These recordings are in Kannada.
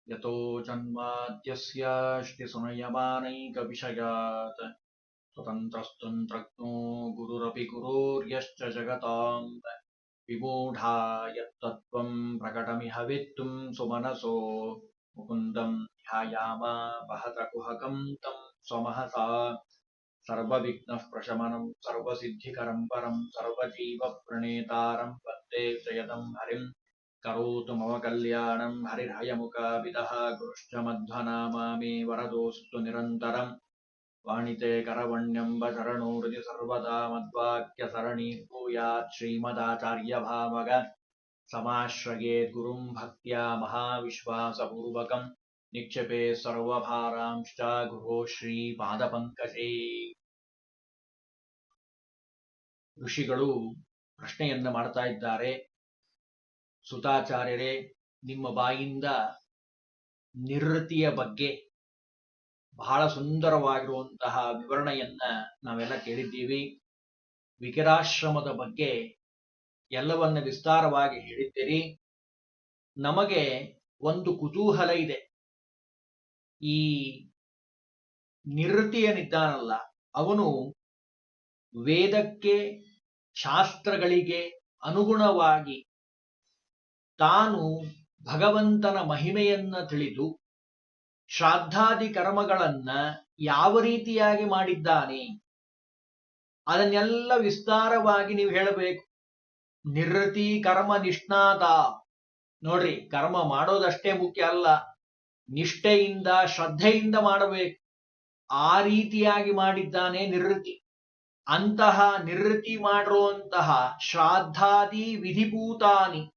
ಯತೋ ಜನ್ಮಾದ್ಯಸ್ಯ ಶ್ರುತಿಸುನಯಮಾನೈಕವಿಷಯಾತ್ ಸ್ವತಂತ್ರಸ್ತಂತ್ರಜ್ಞೋ ಗುರುರಪಿ ಗುರೋರ್ಯಶ್ಚ ಜಗತಾಂ ವಿಮೂಢಾ ಯತ್ತತ್ವಂ ಪ್ರಕಟಮಿಹ ವೇತ್ತುಂ ಸುಮನಸೋ ಮುಕುಂದಂ ಧ್ಯಾಯಾಮ ವಹತ ಕುಹಕಂ तं ಸ್ವಮಹಸಾ ಸರ್ವವಿಘ್ನಃ ಪ್ರಶಮನಂ ಸರ್ವಸಿದ್ಧಿಕರಂ ಪರಂ ಸರ್ವಜೀವಪ್ರಣೇತಾರಂ ವಂದೇ ಜಯದಂ ಹರಿಂ ಕರೋತು ಮಮ ಕಲ್ಯಾಣಂ ಹರಿರ್ಹಯಮುಖಾಭಿದಃ ಗುರುಶ್ಚ ಮಧ್ವನಾಮಾಮಿ ವರದೋಸ್ತು ನಿರಂತರಂ ವಾಣಿತೆ ಕರವಣ್ಯಂಬ ಚರಣೋ ಹೃದಿ ಸರ್ವದಾ ಮದ್ವಾಕ್ಯ ಸರಣಿ ಭೂಯಾತ್ ಶ್ರೀಮದಾಚಾರ್ಯ ಭಾವಗ ಸಮಾಶ್ರಯೇತ್ ಗುರುಂ ಭಕ್ತ್ಯಾ ಮಹಾವಿಶ್ವಾಸಪೂರ್ವಕಂ ನಿಕ್ಷೇಪೇ ಸರ್ವಭಾರಾಂಶ್ಚ ಗುರೋ ಶ್ರೀ ಪಾದಪಂಕಜೇ. ಋಷಿಗಳು ಪ್ರಶ್ನೆಯನ್ನ ಮಾಡ್ತಾ ಇದ್ದಾರೆ. ಸುತಾಚಾರ್ಯರೇ, ನಿಮ್ಮ ಬಾಯಿಂದ ನಿವೃತ್ತಿಯ ಬಗ್ಗೆ ಬಹಳ ಸುಂದರವಾಗಿರುವಂತಹ ವಿವರಣೆಯನ್ನ ನಾವೆಲ್ಲ ಕೇಳಿದ್ದೀವಿ. ವಿಕಿರಾಶ್ರಮದ ಬಗ್ಗೆ ಎಲ್ಲವನ್ನ ವಿಸ್ತಾರವಾಗಿ ಹೇಳಿದ್ದೀರಿ. ನಮಗೆ ಒಂದು ಕುತೂಹಲ ಇದೆ. ಈ ನಿವೃತ್ತಿಯನಿದ್ದಾನಲ್ಲ, ಅವನು ವೇದಕ್ಕೆ ಶಾಸ್ತ್ರಗಳಿಗೆ ಅನುಗುಣವಾಗಿ ತಾನು ಭಗವಂತನ ಮಹಿಮೆಯನ್ನ ತಿಳಿದು ಶ್ರಾದ್ದಾದಿ ಕರ್ಮಗಳನ್ನ ಯಾವ ರೀತಿಯಾಗಿ ಮಾಡಿದ್ದಾನೆ ಅದನ್ನೆಲ್ಲ ವಿಸ್ತಾರವಾಗಿ ನೀವು ಹೇಳಬೇಕು. ನಿವೃತ್ತಿ ಕರ್ಮ ನಿಷ್ಣಾತ. ನೋಡ್ರಿ, ಕರ್ಮ ಮಾಡೋದಷ್ಟೇ ಮುಖ್ಯ ಅಲ್ಲ, ನಿಷ್ಠೆಯಿಂದ ಶ್ರದ್ಧೆಯಿಂದ ಮಾಡಬೇಕು. ಆ ರೀತಿಯಾಗಿ ಮಾಡಿದ್ದಾನೆ ನಿವೃತ್ತಿ. ಅಂತಹ ನಿವೃತ್ತಿ ಮಾಡಿರುವಂತಹ ಶ್ರಾದ್ದಾದಿ ವಿಧಿಭೂತಾನಿ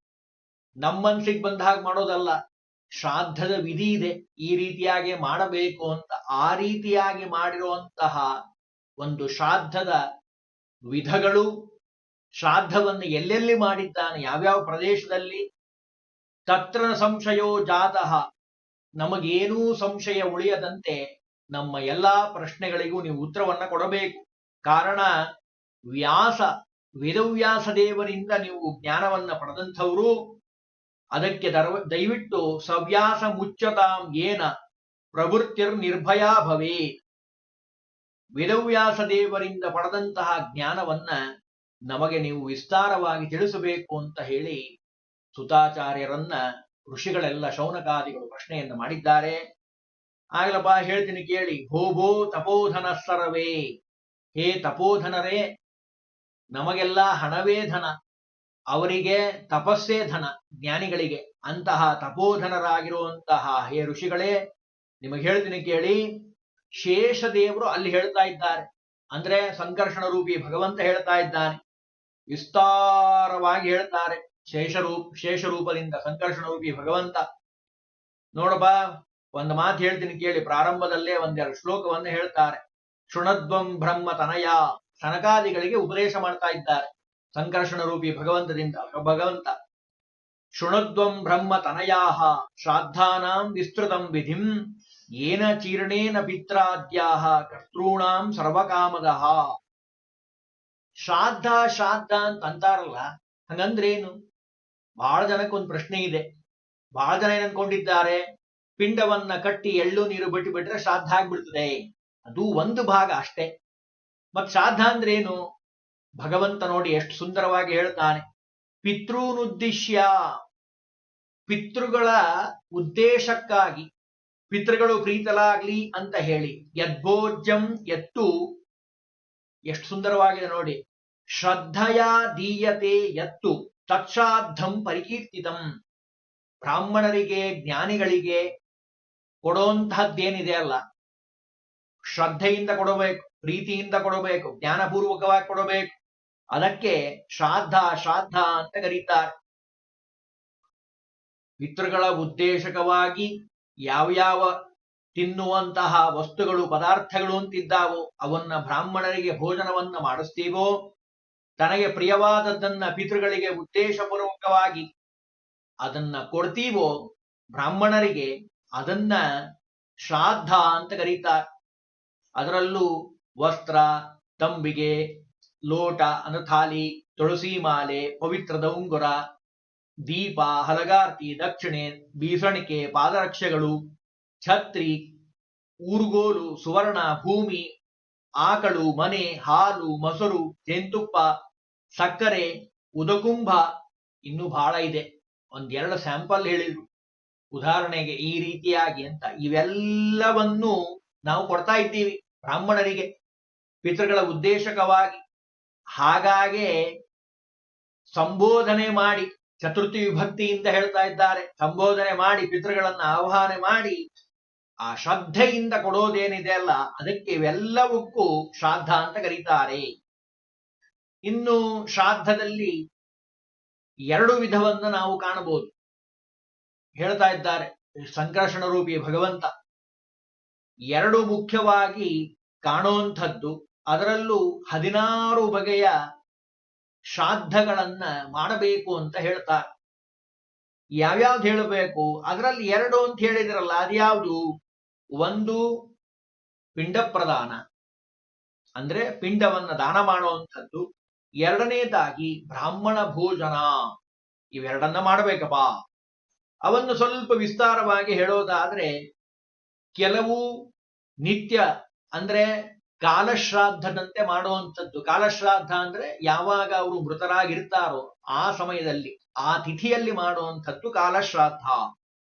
ನಮ್ಮನ್ಸಿಗೆ ಬಂದ ಹಾಗೆ ಮಾಡೋದಲ್ಲ. ಶ್ರಾದ್ದದ ವಿಧಿ ಇದೆ, ಈ ರೀತಿಯಾಗಿ ಮಾಡಬೇಕು ಅಂತ. ಆ ರೀತಿಯಾಗಿ ಮಾಡಿರುವಂತಹ ಒಂದು ಶ್ರಾದ್ದದ ವಿಧಗಳು, ಶ್ರಾದ್ದವನ್ನು ಎಲ್ಲೆಲ್ಲಿ ಮಾಡಿದ್ದಾನೆ, ಯಾವ್ಯಾವ ಪ್ರದೇಶದಲ್ಲಿ, ತತ್ರ ಸಂಶಯೋ ಜಾತಃ, ನಮಗೇನೂ ಸಂಶಯ ಉಳಿಯದಂತೆ ನಮ್ಮ ಎಲ್ಲಾ ಪ್ರಶ್ನೆಗಳಿಗೂ ನೀವು ಉತ್ತರವನ್ನ ಕೊಡಬೇಕು. ಕಾರಣ ವೇದವ್ಯಾಸ ದೇವರಿಂದ ನೀವು ಜ್ಞಾನವನ್ನ ಪಡೆದಂಥವರು. ಅದಕ್ಕೆ ದಯವಿಟ್ಟು ಸವ್ಯಾಸ ಮುಚ್ಚತಾಂ ಏನ ಪ್ರವೃತ್ತಿರ್ ನಿರ್ಭಯ ಭವೇ. ವೇದವ್ಯಾಸ ದೇವರಿಂದ ಪಡೆದಂತಹ ಜ್ಞಾನವನ್ನ ನಮಗೆ ನೀವು ವಿಸ್ತಾರವಾಗಿ ತಿಳಿಸಬೇಕು ಅಂತ ಹೇಳಿ ಸುತಾಚಾರ್ಯರನ್ನ ಋಷಿಗಳೆಲ್ಲ ಶೌನಕಾದಿಗಳು ಪ್ರಶ್ನೆಯನ್ನು ಮಾಡಿದ್ದಾರೆ. ಆಗ್ಲಪ್ಪ ಹೇಳ್ತೀನಿ ಕೇಳಿ. ಭೋ ತಪೋಧನ ಸರ್ವೇ. ಹೇ ತಪೋಧನರೇ, ನಮಗೆಲ್ಲ ಹಣವೇ ಧನ, ಅವರಿಗೆ ತಪಸ್ಸೇ ಧನ, ಜ್ಞಾನಿಗಳಿಗೆ. ಅಂತಹ ತಪೋಧನರಾಗಿರುವಂತಹ ಹೇ ಋಷಿಗಳೇ, ನಿಮಗೆ ಹೇಳ್ತೀನಿ ಕೇಳಿ. ಶೇಷದೇವರು ಅಲ್ಲಿ ಹೇಳ್ತಾ ಇದ್ದಾರೆ. ಅಂದ್ರೆ ಸಂಕರ್ಷಣ ರೂಪಿ ಭಗವಂತ ಹೇಳ್ತಾ ಇದ್ದಾನೆ. ವಿಸ್ತಾರವಾಗಿ ಹೇಳ್ತಾರೆ. ಶೇಷರೂಪದಿಂದ ಸಂಕರ್ಷಣ ರೂಪಿ ಭಗವಂತ. ನೋಡಪ್ಪ, ಒಂದು ಮಾತು ಹೇಳ್ತೀನಿ ಕೇಳಿ. ಪ್ರಾರಂಭದಲ್ಲೇ ಒಂದೆರಡು ಶ್ಲೋಕವನ್ನು ಹೇಳ್ತಾರೆ. ಶೃಣದ್ವಂ ಬ್ರಹ್ಮ ತನಯ. ಸನಕಾದಿಗಳಿಗೆ ಉಪದೇಶ ಮಾಡ್ತಾ ಇದ್ದಾರೆ ಸಂಕರ್ಷಣ ರೂಪಿ ಭಗವಂತ. ಶೃಣದ್ವಂ ಬ್ರಹ್ಮ ತನಯಾಹ ಶ್ರಾದ್ದಾನಾಂ ವಿಸ್ತೃತಂ ವಿಧಿಂ ಏನ ಚೀರ್ಣೇನ ಪಿತ್ರಾದ್ಯಾಹ ಕರ್ತॄಣಾಂ ಸರ್ವಕಾಮದಃ. ಶ್ರಾದ್ದ ಅಂತ ಅಂತಾರಲ್ಲ, ಹಂಗಂದ್ರೇನು? ಬಹಳ ಜನಕ್ಕೊಂದು ಪ್ರಶ್ನೆ ಇದೆ. ಬಹಳ ಜನ ಏನನ್ಕೊಂಡಿದ್ದಾರೆ, ಪಿಂಡವನ್ನ ಕಟ್ಟಿ ಎಳ್ಳು ನೀರು ಬಿಟ್ಟರೆ ಶ್ರಾದ್ದ ಆಗ್ಬಿಡ್ತದೆ. ಅದು ಒಂದು ಭಾಗ ಅಷ್ಟೇ. ಮತ್ ಶ್ರಾದ್ದ ಅಂದ್ರೇನು? ಭಗವಂತ ನೋಡಿ ಎಷ್ಟು ಸುಂದರವಾಗಿ ಹೇಳ್ತಾನೆ. ಪಿತೃನುದ್ದೇಶ್ಯ, ಪಿತೃಗಳ ಉದ್ದೇಶಕ್ಕಾಗಿ, ಪಿತೃಗಳು ಪ್ರೀತಲಾಗ್ಲಿ ಅಂತ ಹೇಳಿ. ಯದ್ಭೋಜ್ಯಂ ಎತ್ತು, ಎಷ್ಟು ಸುಂದರವಾಗಿದೆ ನೋಡಿ. ಶ್ರದ್ಧೆಯ ದೀಯತೆ ಎತ್ತು ತತ್ಶ್ರಾದ್ದಂ ಪರಿಕೀರ್ತಿತಂ. ಬ್ರಾಹ್ಮಣರಿಗೆ ಜ್ಞಾನಿಗಳಿಗೆ ಕೊಡುವಂತಹದ್ದೇನಿದೆ ಅಲ್ಲ, ಶ್ರದ್ಧೆಯಿಂದ ಕೊಡಬೇಕು, ಪ್ರೀತಿಯಿಂದ ಕೊಡಬೇಕು, ಜ್ಞಾನಪೂರ್ವಕವಾಗಿ ಕೊಡಬೇಕು. ಅದಕ್ಕೆ ಶ್ರಾದ್ದ ಅಂತ ಕರೀತಾರೆ. ಪಿತೃಗಳ ಉದ್ದೇಶಕವಾಗಿ ಯಾವ್ಯಾವ ತಿನ್ನುವಂತಹ ವಸ್ತುಗಳು, ಪದಾರ್ಥಗಳು ಅಂತಿದ್ದಾವೋ ಅವನ್ನ ಬ್ರಾಹ್ಮಣರಿಗೆ ಭೋಜನವನ್ನ ಮಾಡಿಸ್ತೀವೋ, ತನಗೆ ಪ್ರಿಯವಾದದ್ದನ್ನ ಪಿತೃಗಳಿಗೆ ಉದ್ದೇಶಪೂರ್ವಕವಾಗಿ ಅದನ್ನ ಕೊಡ್ತೀವೋ ಬ್ರಾಹ್ಮಣರಿಗೆ, ಅದನ್ನ ಶ್ರಾದ್ದ ಅಂತ ಕರೀತಾರೆ. ಅದರಲ್ಲೂ ವಸ್ತ್ರ, ತಂಬಿಗೆ, ಲೋಟ ಅಂದ್ರೆ ಥಾಲಿ, ತುಳಸಿ ಮಾಲೆ, ಪವಿತ್ರದ ಉಂಗುರ, ದೀಪ, ಹಲಗಾರ್ತಿ, ದಕ್ಷಿಣೆ, ಬೀಸಣಿಕೆ, ಪಾದರಕ್ಷೆಗಳು, ಛತ್ರಿ, ಊರುಗೋಲು, ಸುವರ್ಣ, ಭೂಮಿ, ಆಕಳು, ಮನೆ, ಹಾಲು, ಮೊಸರು, ಜೇನುತುಪ್ಪ, ಸಕ್ಕರೆ, ಉದಕುಂಭ, ಇನ್ನೂ ಬಹಳ ಇದೆ. ಒಂದೆರಡು ಸ್ಯಾಂಪಲ್ ಹೇಳಿದ್ರು ಉದಾಹರಣೆಗೆ ಈ ರೀತಿಯಾಗಿ ಅಂತ. ಇವೆಲ್ಲವನ್ನು ನಾವು ಕೊಡ್ತಾ ಇದ್ದೀವಿ ಬ್ರಾಹ್ಮಣರಿಗೆ ಪಿತೃಗಳ ಉದ್ದೇಶಕವಾಗಿ. ಹಾಗಾಗೆ ಸಂಬೋಧನೆ ಮಾಡಿ, ಚತುರ್ಥಿ ವಿಭಕ್ತಿಯಿಂದ ಹೇಳ್ತಾ ಇದ್ದಾರೆ, ಸಂಬೋಧನೆ ಮಾಡಿ ಪಿತೃಗಳನ್ನ ಆಹ್ವಾನ ಮಾಡಿ ಆ ಶ್ರದ್ಧೆಯಿಂದ ಕೊಡೋದೇನಿದೆ ಅಲ್ಲ, ಅದಕ್ಕೆ ಇವೆಲ್ಲವಕ್ಕೂ ಶ್ರಾದ್ದ ಅಂತ ಕರೀತಾರೆ. ಇನ್ನು ಶ್ರಾದ್ದದಲ್ಲಿ ಎರಡು ವಿಧವನ್ನ ನಾವು ಕಾಣಬಹುದು. ಹೇಳ್ತಾ ಇದ್ದಾರೆ ಸಂಕರ್ಷಣ ರೂಪಿ ಭಗವಂತ ಎರಡು ಮುಖ್ಯವಾಗಿ ಕಾಣುವಂಥದ್ದು. ಅದರಲ್ಲೂ 16 ಬಗೆಯ ಶ್ರಾದ್ದಗಳನ್ನ ಮಾಡಬೇಕು ಅಂತ ಹೇಳ್ತಾರೆ. ಯಾವ್ಯಾವ್ದು ಹೇಳಬೇಕು? ಅದರಲ್ಲಿ ಎರಡು ಅಂತ ಹೇಳಿದ್ರಲ್ಲ, ಅದ್ಯಾವುದು? ಒಂದು ಪಿಂಡ ಪ್ರದಾನ, ಅಂದ್ರೆ ಪಿಂಡವನ್ನ ದಾನ ಮಾಡುವಂಥದ್ದು. ಎರಡನೇದಾಗಿ ಬ್ರಾಹ್ಮಣ ಭೋಜನ. ಇವೆರಡನ್ನ ಮಾಡಬೇಕಪ್ಪ. ಅವನ್ನು ಸ್ವಲ್ಪ ವಿಸ್ತಾರವಾಗಿ ಹೇಳೋದಾದ್ರೆ, ಕೆಲವು ನಿತ್ಯ ಅಂದ್ರೆ ಕಾಲಶ್ರಾದ್ದದಂತೆ ಮಾಡುವಂಥದ್ದು. ಕಾಲಶ್ರಾದ್ದ ಅಂದ್ರೆ ಯಾವಾಗ ಅವರು ಮೃತರಾಗಿರ್ತಾರೋ ಆ ಸಮಯದಲ್ಲಿ, ಆ ತಿಥಿಯಲ್ಲಿ ಮಾಡುವಂಥದ್ದು ಕಾಲಶ್ರಾದ್ದ.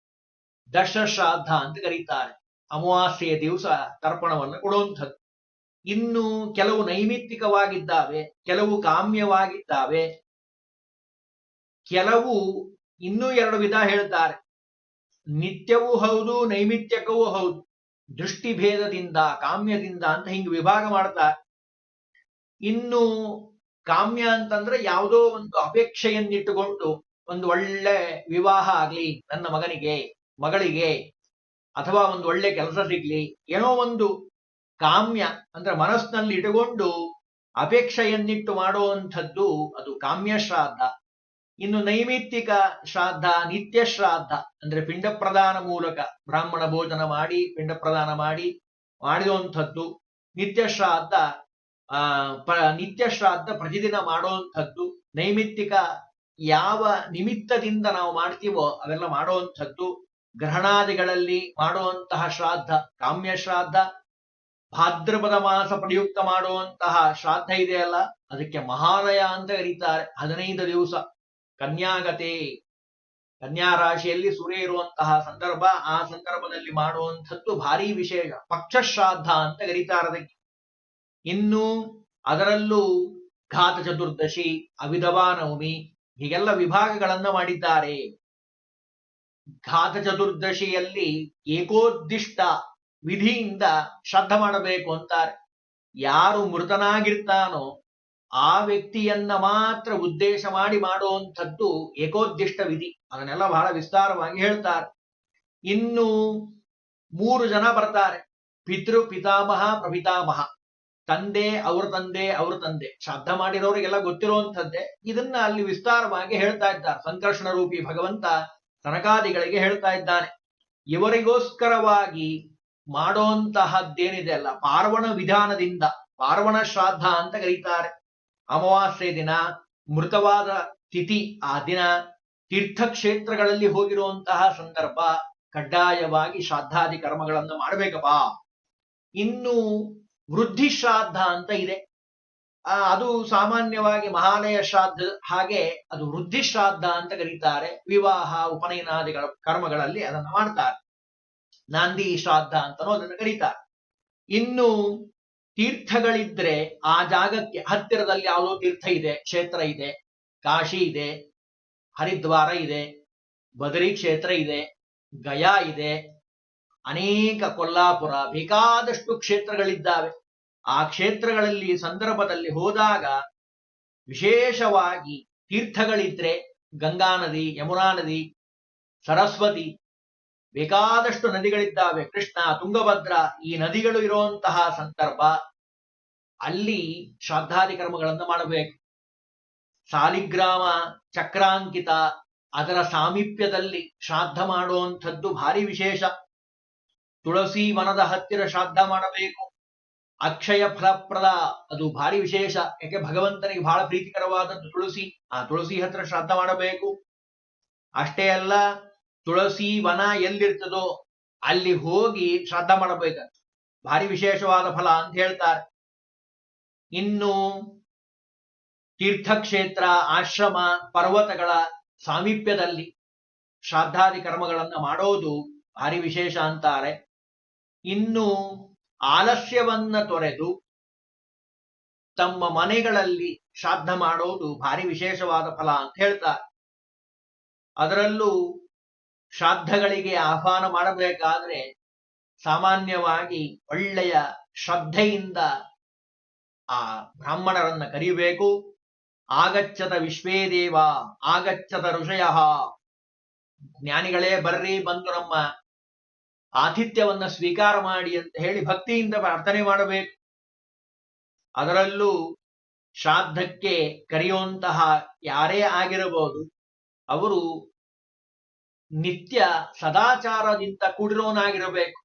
ದಶಶ್ರಾದ್ದ ಅಂತ ಕರೀತಾರೆ. ಅಮಾವಾಸ್ಯೆಯ ದಿವಸ ತರ್ಪಣವನ್ನು ಕೊಡುವಂಥದ್ದು. ಇನ್ನು ಕೆಲವು ನೈಮಿತ್ತಿಕವಾಗಿದ್ದಾವೆ, ಕೆಲವು ಕಾಮ್ಯವಾಗಿದ್ದಾವೆ, ಕೆಲವು ಇನ್ನೂ ಎರಡು ವಿಧ ಹೇಳ್ತಾರೆ. ನಿತ್ಯವೂ ಹೌದು, ನೈಮಿತ್ಯಕವೂ ಹೌದು. ದೃಷ್ಟಿಭೇದದಿಂದ, ಕಾಮ್ಯದಿಂದ ಅಂತ ಹಿಂಗೆ ವಿಭಾಗ ಮಾಡ್ತಾರೆ. ಇನ್ನು ಕಾಮ್ಯ ಅಂತಂದ್ರೆ ಯಾವುದೋ ಒಂದು ಅಪೇಕ್ಷೆಯನ್ನಿಟ್ಟುಕೊಂಡು ಒಂದು ಒಳ್ಳೆ ವಿವಾಹ ಆಗ್ಲಿ ನನ್ನ ಮಗನಿಗೆ, ಮಗಳಿಗೆ, ಅಥವಾ ಒಂದು ಒಳ್ಳೆ ಕೆಲಸ ಸಿಗ್ಲಿ, ಏನೋ ಒಂದು ಕಾಮ್ಯ ಅಂದ್ರೆ ಮನಸ್ಸಿನಲ್ಲಿ ಇಟ್ಟುಕೊಂಡು ಅಪೇಕ್ಷೆಯನ್ನಿಟ್ಟು ಮಾಡುವಂಥದ್ದು, ಅದು ಕಾಮ್ಯ ಶ್ರಾದ್ದ. ಇನ್ನು ನೈಮಿತ್ತಿಕ ಶ್ರಾದ್ದ, ನಿತ್ಯ ಶ್ರಾದ್ದ ಅಂದ್ರೆ ಪಿಂಡ ಪ್ರದಾನ ಮೂಲಕ ಬ್ರಾಹ್ಮಣ ಭೋಜನ ಮಾಡಿ ಪಿಂಡ ಪ್ರದಾನ ಮಾಡಿರುವಂಥದ್ದು. ನಿತ್ಯ ಶ್ರಾದ್ದ ನಿತ್ಯ ಶ್ರಾದ್ದ ಪ್ರತಿದಿನ ಮಾಡುವಂಥದ್ದು. ನೈಮಿತ್ತಿಕ ಯಾವ ನಿಮಿತ್ತದಿಂದ ನಾವು ಮಾಡ್ತೀವೋ ಅವೆಲ್ಲ ಮಾಡುವಂಥದ್ದು. ಗ್ರಹಣಾದಿಗಳಲ್ಲಿ ಮಾಡುವಂತಹ ಶ್ರಾದ್ದ ಕಾಮ್ಯ ಶ್ರಾದ್ದ. ಭಾದ್ರಪದ ಮಾಸ ಪ್ರಯುಕ್ತ ಮಾಡುವಂತಹ ಶ್ರಾದ್ದ ಇದೆಯಲ್ಲ, ಅದಕ್ಕೆ ಮಹಾಲಯ ಅಂತ ಕರೀತಾರೆ. 15 ದಿವಸ ಕನ್ಯಾಗತೆ, ಕನ್ಯಾ ರಾಶಿಯಲ್ಲಿ ಸೂರ್ಯ ಇರುವಂತಹ ಸಂದರ್ಭ, ಆ ಸಂದರ್ಭದಲ್ಲಿ ಮಾಡುವಂಥದ್ದು ಭಾರಿ ವಿಶೇಷ. ಪಕ್ಷಶ್ರಾದ್ದ ಅಂತ ಕರೀತಾರೆ ಅದಕ್ಕೆ. ಇನ್ನು ಅದರಲ್ಲೂ ಘಾತ ಚತುರ್ದಶಿ, ಅವಿಧವಾ ನವಮಿ, ಹೀಗೆಲ್ಲ ವಿಭಾಗಗಳನ್ನ ಮಾಡಿದ್ದಾರೆ. ಘಾತ ಚತುರ್ದಶಿಯಲ್ಲಿ ಏಕೋದ್ದಿಷ್ಟ ವಿಧಿಯಿಂದ ಶ್ರದ್ಧ ಮಾಡಬೇಕು ಅಂತಾರೆ. ಯಾರು ಮೃತನಾಗಿರ್ತಾನೋ ಆ ವ್ಯಕ್ತಿಯನ್ನ ಮಾತ್ರ ಉದ್ದೇಶ ಮಾಡಿ ಮಾಡುವಂಥದ್ದು ಏಕೋದ್ದಿಷ್ಟ ವಿಧಿ. ಅದನ್ನೆಲ್ಲ ಬಹಳ ವಿಸ್ತಾರವಾಗಿ ಹೇಳ್ತಾರೆ. ಇನ್ನು 3 ಜನ ಬರ್ತಾರೆ. ಪಿತೃ, ಪಿತಾಮಹ, ಪ್ರಪಿತಾಮಹ. ತಂದೆ, ಅವ್ರ ತಂದೆ, ಅವ್ರ ತಂದೆ. ಶ್ರಾದ್ದ ಮಾಡಿರೋರಿಗೆಲ್ಲ ಗೊತ್ತಿರುವಂಥದ್ದೇ. ಇದನ್ನ ಅಲ್ಲಿ ವಿಸ್ತಾರವಾಗಿ ಹೇಳ್ತಾ ಇದ್ದಾರೆ. ಸಂಕರ್ಷಣ ರೂಪಿ ಭಗವಂತ ಸನಕಾದಿಗಳಿಗೆ ಹೇಳ್ತಾ ಇದ್ದಾನೆ. ಇವರಿಗೋಸ್ಕರವಾಗಿ ಮಾಡುವಂತಹದ್ದೇನಿದೆ ಅಲ್ಲ, ಪಾರ್ವಣ ವಿಧಾನದಿಂದ, ಪಾರ್ವಣ ಶ್ರಾದ್ದ ಅಂತ ಕರೀತಾರೆ. ಅಮಾವಾಸ್ಯೆ ದಿನ, ಮೃತವಾದ ತಿಥಿ ಆ ದಿನ, ತೀರ್ಥಕ್ಷೇತ್ರಗಳಲ್ಲಿ ಹೋಗಿರುವಂತಹ ಸಂದರ್ಭ, ಕಡ್ಡಾಯವಾಗಿ ಶ್ರಾದ್ದಾದಿ ಕರ್ಮಗಳನ್ನು ಮಾಡಬೇಕಪ್ಪ. ಇನ್ನು ವೃದ್ಧಿ ಶ್ರಾದ್ದ ಅಂತ ಇದೆ. ಅದು ಸಾಮಾನ್ಯವಾಗಿ ಮಹಾಲಯ ಶ್ರಾದ್ದ ಹಾಗೆ ಅದು ವೃದ್ಧಿ ಶ್ರಾದ್ದ ಅಂತ ಕರೀತಾರೆ. ವಿವಾಹ, ಉಪನಯನಾದಿಗಳ ಕರ್ಮಗಳಲ್ಲಿ ಅದನ್ನು ಮಾಡ್ತಾರೆ. ನಾಂದಿ ಶ್ರಾದ್ದ ಅಂತನೂ ಅದನ್ನು ಕರೀತಾರೆ. ಇನ್ನು ತೀರ್ಥಗಳಿದ್ರೆ ಆ ಜಾಗಕ್ಕೆ ಹತ್ತಿರದಲ್ಲಿ ಯಾವುದೋ ತೀರ್ಥ ಇದೆ, ಕ್ಷೇತ್ರ ಇದೆ. ಕಾಶಿ ಇದೆ, ಹರಿದ್ವಾರ ಇದೆ, ಬದರಿ ಕ್ಷೇತ್ರ ಇದೆ, ಗಯಾ ಇದೆ, ಅನೇಕ ಕೊಲ್ಲಾಪುರ, ಬೇಕಾದಷ್ಟು ಕ್ಷೇತ್ರಗಳಿದ್ದಾವೆ. ಆ ಕ್ಷೇತ್ರಗಳಲ್ಲಿ ಸಂದರ್ಭದಲ್ಲಿ ಹೋದಾಗ ವಿಶೇಷವಾಗಿ ತೀರ್ಥಗಳಿದ್ರೆ ಗಂಗಾ ನದಿ, ಯಮುನಾ ನದಿ, ಸರಸ್ವತಿ, ಬೇಕಾದಷ್ಟು ನದಿಗಳಿದ್ದಾವೆ, ಕೃಷ್ಣ, ತುಂಗಭದ್ರ, ಈ ನದಿಗಳು ಇರುವಂತಹ ಸಂದರ್ಭ ಅಲ್ಲಿ ಶ್ರಾದ್ದಾದಿ ಕರ್ಮಗಳನ್ನು ಮಾಡಬೇಕು. ಸಾಲಿಗ್ರಾಮ, ಚಕ್ರಾಂಕಿತ ಅದರ ಸಾಮೀಪ್ಯದಲ್ಲಿ ಶ್ರಾದ್ದ ಮಾಡುವಂಥದ್ದು ಭಾರಿ ವಿಶೇಷ. ತುಳಸಿ ವನದ ಹತ್ತಿರ ಶ್ರಾದ್ದ ಮಾಡಬೇಕು. ಅಕ್ಷಯ ಫಲಪ್ರದ, ಅದು ಭಾರಿ ವಿಶೇಷ. ಯಾಕೆ ಭಗವಂತನಿಗೆ ಬಹಳ ಪ್ರೀತಿಕರವಾದದ್ದು ತುಳಸಿ. ಆ ತುಳಸಿ ಹತ್ತಿರ ಶ್ರಾದ್ದ ಮಾಡಬೇಕು. ಅಷ್ಟೇ ಅಲ್ಲ, ತುಳಸಿ ವನ ಎಲ್ಲಿರ್ತದೋ ಅಲ್ಲಿ ಹೋಗಿ ಶ್ರಾದ್ದ ಮಾಡಬೇಕಂತ, ಭಾರಿ ವಿಶೇಷವಾದ ಫಲ ಅಂತ ಹೇಳ್ತಾರೆ. ಇನ್ನು ತೀರ್ಥಕ್ಷೇತ್ರ, ಆಶ್ರಮ, ಪರ್ವತಗಳ ಸಾಮೀಪ್ಯದಲ್ಲಿ ಶ್ರಾದ್ದಾದಿ ಕರ್ಮಗಳನ್ನ ಮಾಡೋದು ಭಾರಿ ವಿಶೇಷ ಅಂತಾರೆ. ಇನ್ನು ಆಲಸ್ಯವನ್ನ ತೊರೆದು ತಮ್ಮ ಮನೆಗಳಲ್ಲಿ ಶ್ರಾದ್ದ ಮಾಡೋದು ಭಾರಿ ವಿಶೇಷವಾದ ಫಲ ಅಂತ ಹೇಳ್ತಾರೆ. ಅದರಲ್ಲೂ ಶ್ರಾದ್ದಗಳಿಗೆ ಆಹ್ವಾನ ಮಾಡಬೇಕಾದ್ರೆ ಸಾಮಾನ್ಯವಾಗಿ ಒಳ್ಳೆಯ ಶ್ರದ್ಧೆಯಿಂದ ಆ ಬ್ರಾಹ್ಮಣರನ್ನ ಕರಿಬೇಕು. ಆಗಚ್ಚತ ವಿಶ್ವೇ ದೇವ ಆಗಚ್ಚತ ಋಷಯ, ಜ್ಞಾನಿಗಳೇ ಬರ್ರಿ, ಬಂದು ನಮ್ಮ ಆತಿಥ್ಯವನ್ನ ಸ್ವೀಕಾರ ಮಾಡಿ ಅಂತ ಹೇಳಿ ಭಕ್ತಿಯಿಂದ ಪ್ರಾರ್ಥನೆ ಮಾಡಬೇಕು. ಅದರಲ್ಲೂ ಶ್ರಾದ್ದಕ್ಕೆ ಕರೆಯುವಂತಹ ಯಾರೇ ಆಗಿರಬಹುದು, ಅವರು ನಿತ್ಯ ಸದಾಚಾರದಿಂದ ಕೂಡಿರೋನಾಗಿರಬೇಕು.